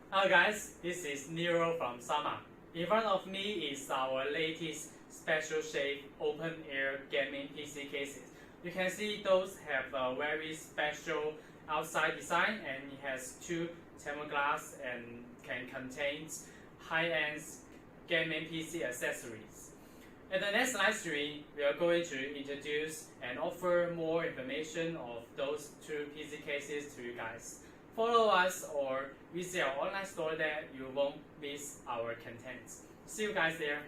Hello guys, this is Nero from Sama. In front of me is our latest special shape open air gaming PC cases. You can see those have a very special outside design and it has two thermoglass and can contain high-end gaming PC accessories. In the next live stream, we are going to introduce and offer more information of those two PC cases to you guys. Follow us or visit our online store that you won't miss our content. See you guys there.